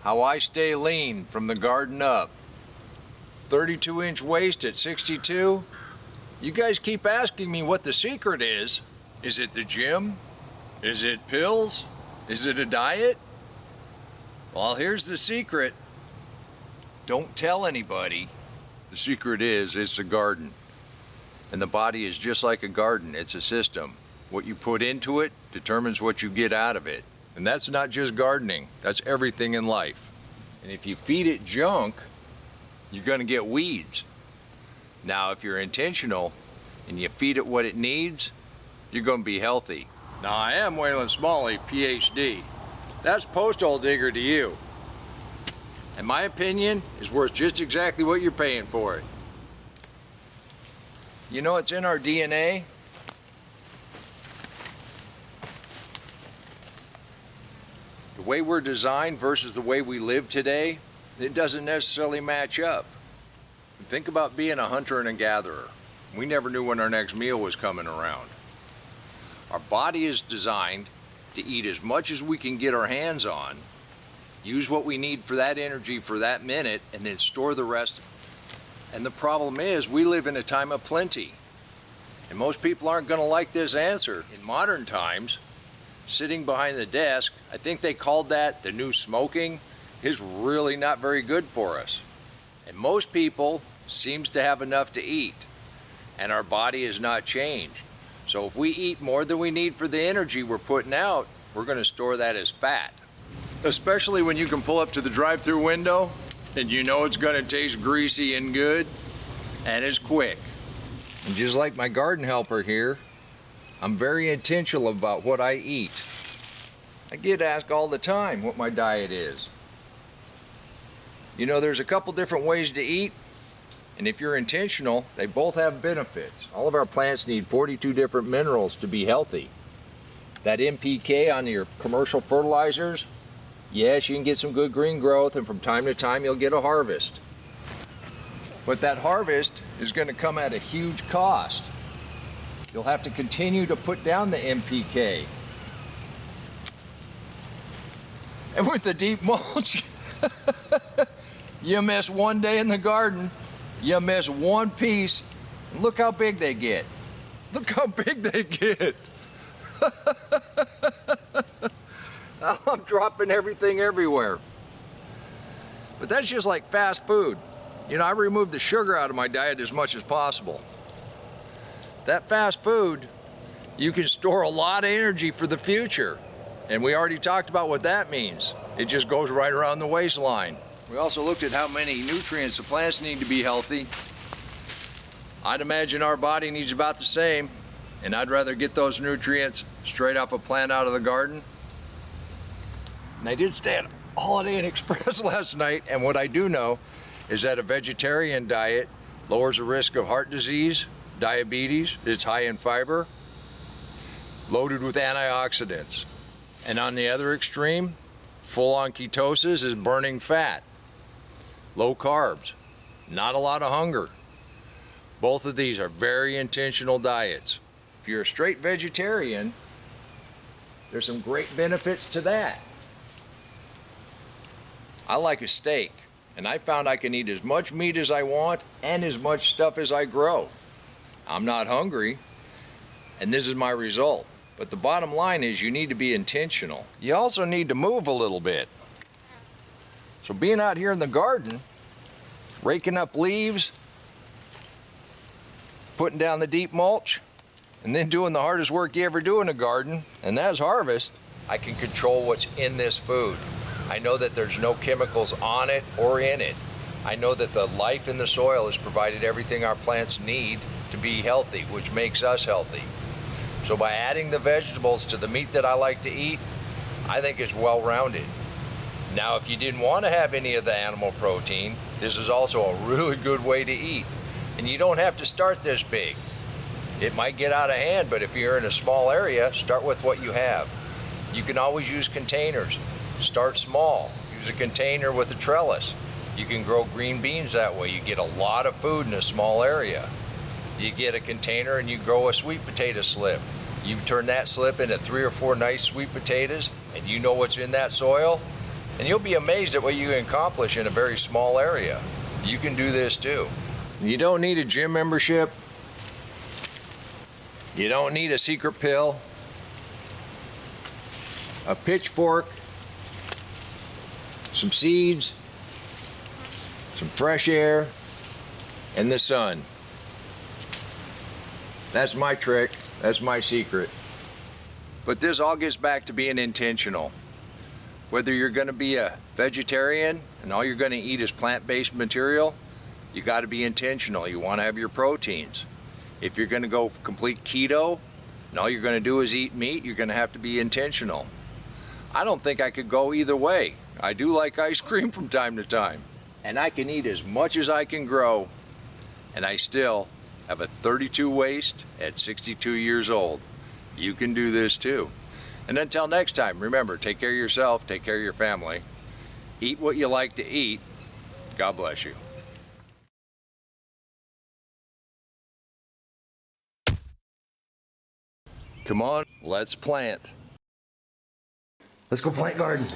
How I stay lean from the garden up. 32-inch waist at 62. You guys keep asking me what the secret is. Is it the gym? Is it pills? Is it a diet? Well, here's the secret. Don't tell anybody. The secret is, it's the garden. And the body is just like a garden. It's a system. What you put into it determines what you get out of it. And that's not just gardening. That's everything in life. And if you feed it junk, you're going to get weeds. Now, if you're intentional and you feed it what it needs, you're going to be healthy. Now, I am Waylon Smalley, PhD. That's posthole digger to you. And my opinion is worth just exactly what you're paying for it. You know, it's in our DNA. The way we're designed versus the way we live today, it doesn't necessarily match up. Think about being a hunter and a gatherer. We never knew when our next meal was coming around. Our body is designed to eat as much as we can get our hands on, use what we need for that energy for that minute, and then store the rest. And the problem is, we live in a time of plenty. And most people aren't going to like this answer. In modern times, sitting behind the desk, I think they called that the new smoking, is really not very good for us. And most people seems to have enough to eat, and our body has not changed. So if we eat more than we need for the energy we're putting out, we're going to store that as fat. Especially when you can pull up to the drive-through window and you know it's going to taste greasy and good, and it's quick. And just like my garden helper here, I'm very intentional about what I eat. I get asked all the time what my diet is. You know, there's a couple different ways to eat, and if you're intentional, they both have benefits. All of our plants need 42 different minerals to be healthy. That NPK on your commercial fertilizers, yes, you can get some good green growth, and from time to time you'll get a harvest. But that harvest is going to come at a huge cost. You'll have to continue to put down the NPK. And with the deep mulch, you miss one day in the garden, you miss one piece, and look how big they get. Look how big they get. I'm dropping everything everywhere. But that's just like fast food. You know, I remove the sugar out of my diet as much as possible. That fast food, you can store a lot of energy for the future. And we already talked about what that means. It just goes right around the waistline. We also looked at how many nutrients the plants need to be healthy. I'd imagine our body needs about the same, and I'd rather get those nutrients straight off a plant out of the garden. And I did stay at Holiday Inn Express last night, and what I do know is that a vegetarian diet lowers the risk of heart disease, diabetes. It's high in fiber, loaded with antioxidants. And on the other extreme, full-on ketosis is burning fat, low carbs, not a lot of hunger. Both of these are very intentional diets. If you're a straight vegetarian, there's some great benefits to that. I like a steak, and I found I can eat as much meat as I want and as much stuff as I grow. I'm not hungry, and this is my result. But the bottom line is you need to be intentional. You also need to move a little bit. So being out here in the garden, raking up leaves, putting down the deep mulch, and then doing the hardest work you ever do in a garden, and that's harvest, I can control what's in this food. I know that there's no chemicals on it or in it. I know that the life in the soil has provided everything our plants need to be healthy, which makes us healthy. So by adding the vegetables to the meat that I like to eat, I think it's well-rounded. Now, if you didn't want to have any of the animal protein, this is also a really good way to eat. And you don't have to start this big. It might get out of hand, but if you're in a small area, start with what you have. You can always use containers. Start small. Use a container with a trellis. You can grow green beans that way. You get a lot of food in a small area. You get a container and you grow a sweet potato slip. You turn that slip into 3 or 4 nice sweet potatoes, and you know what's in that soil? And you'll be amazed at what you can accomplish in a very small area. You can do this too. You don't need a gym membership. You don't need a secret pill, a pitchfork, some seeds, some fresh air, and the sun. That's my trick. That's my secret. But this all gets back to being intentional. Whether you're going to be a vegetarian and all you're going to eat is plant-based material, you got to be intentional. You want to have your proteins. If you're going to go complete keto and all you're going to do is eat meat, you're going to have to be intentional. I don't think I could go either way. I do like ice cream from time to time. And I can eat as much as I can grow, and I still have a 32 waist at 62 years old. You can do this too. And until next time, remember, take care of yourself, take care of your family, eat what you like to eat. God bless you. Come on, let's plant. Let's go plant garden.